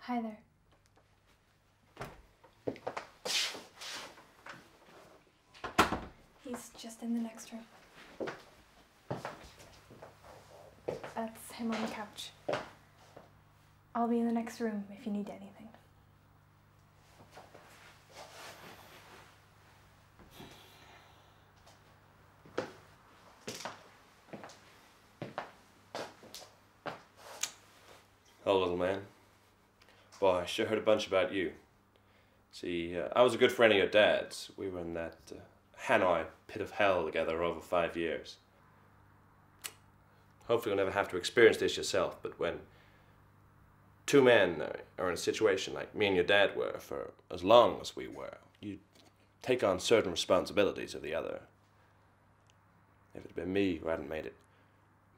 Hi there. He's just in the next room. That's him on the couch. I'll be in the next room if you need anything. Hello, little man. Boy, I sure heard a bunch about you. See, I was a good friend of your dad's. We were in that Hanoi pit of hell together over 5 years. Hopefully you'll never have to experience this yourself, but when two men are in a situation like me and your dad were for as long as we were, you take on certain responsibilities of the other. If it had been me who hadn't made it,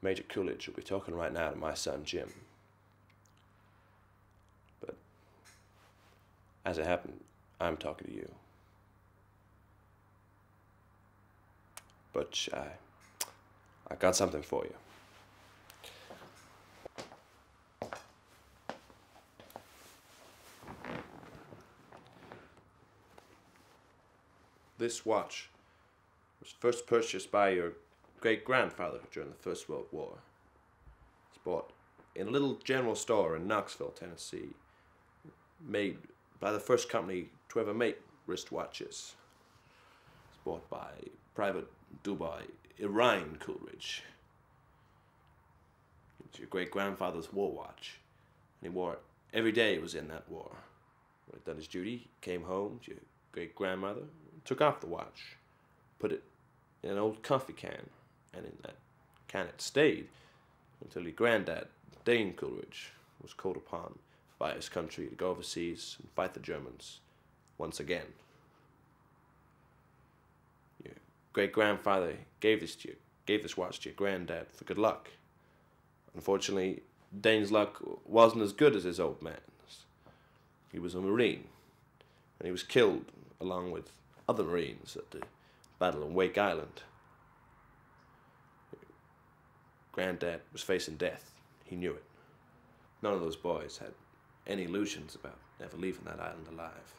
Major Coolidge would be talking right now to my son Jim. But as it happened, I'm talking to you. Butch, I got something for you. This watch was first purchased by your great-grandfather during the First World War. It's bought in a little general store in Knoxville, Tennessee, made by the first company to ever make wristwatches. It's bought by Private Dubai Orion Coolidge. It's your great-grandfather's war watch, and he wore it every day he was in that war. When he'd done his duty, he came home to your great-grandmother, took off the watch, put it in an old coffee can, and in that can it stayed until your granddad, Dane Coolidge, was called upon by his country to go overseas and fight the Germans once again. Your great-grandfather gave this watch to your granddad for good luck. Unfortunately, Dane's luck wasn't as good as his old man's. He was a Marine, and he was killed along with other Marines at the Battle of Wake Island. Granddad was facing death. He knew it. None of those boys had any illusions about never leaving that island alive.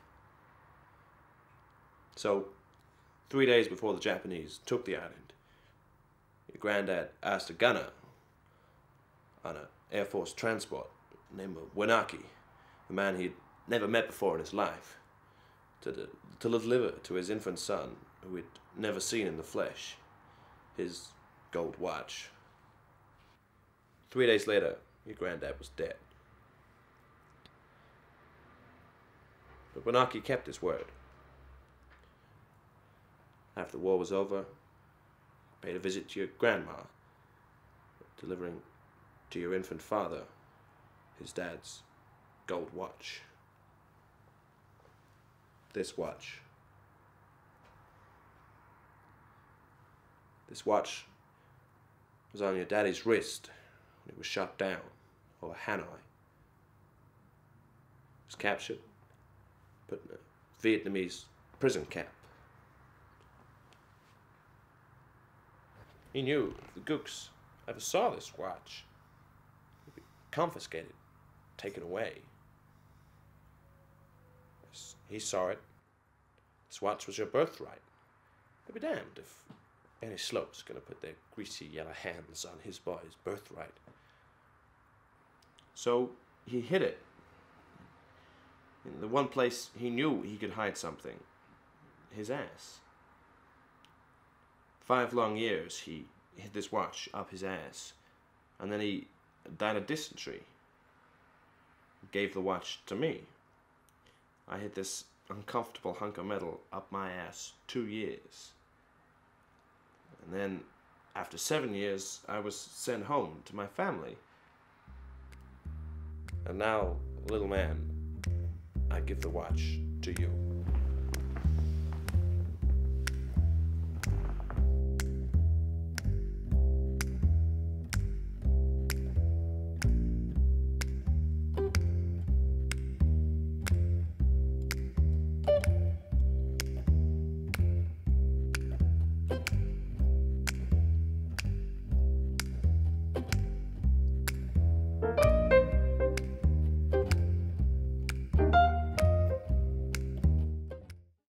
So, 3 days before the Japanese took the island, your granddad asked a gunner on an Air Force transport named Wanaki, a man he'd never met before in his life, to deliver to his infant son, who he'd never seen in the flesh, his gold watch. 3 days later, your granddad was dead. But Wanaki kept his word. After the war was over, he paid a visit to your grandma, delivering to your infant father his dad's gold watch. This watch. This watch was on your daddy's wrist when he was shot down over Hanoi. He was captured, put in a Vietnamese prison camp. He knew if the Gooks ever saw this watch, it would be confiscated, taken away. He saw it. This watch was your birthright. I'd be damned if any slope's gonna put their greasy yellow hands on his boy's birthright. So he hid it in the one place he knew he could hide something: his ass. 5 long years he hid this watch up his ass, and then he died of dysentery. Gave the watch to me. I hid this uncomfortable hunk of metal up my ass 2 years. And then, after 7 years, I was sent home to my family. And now, little man, I give the watch to you.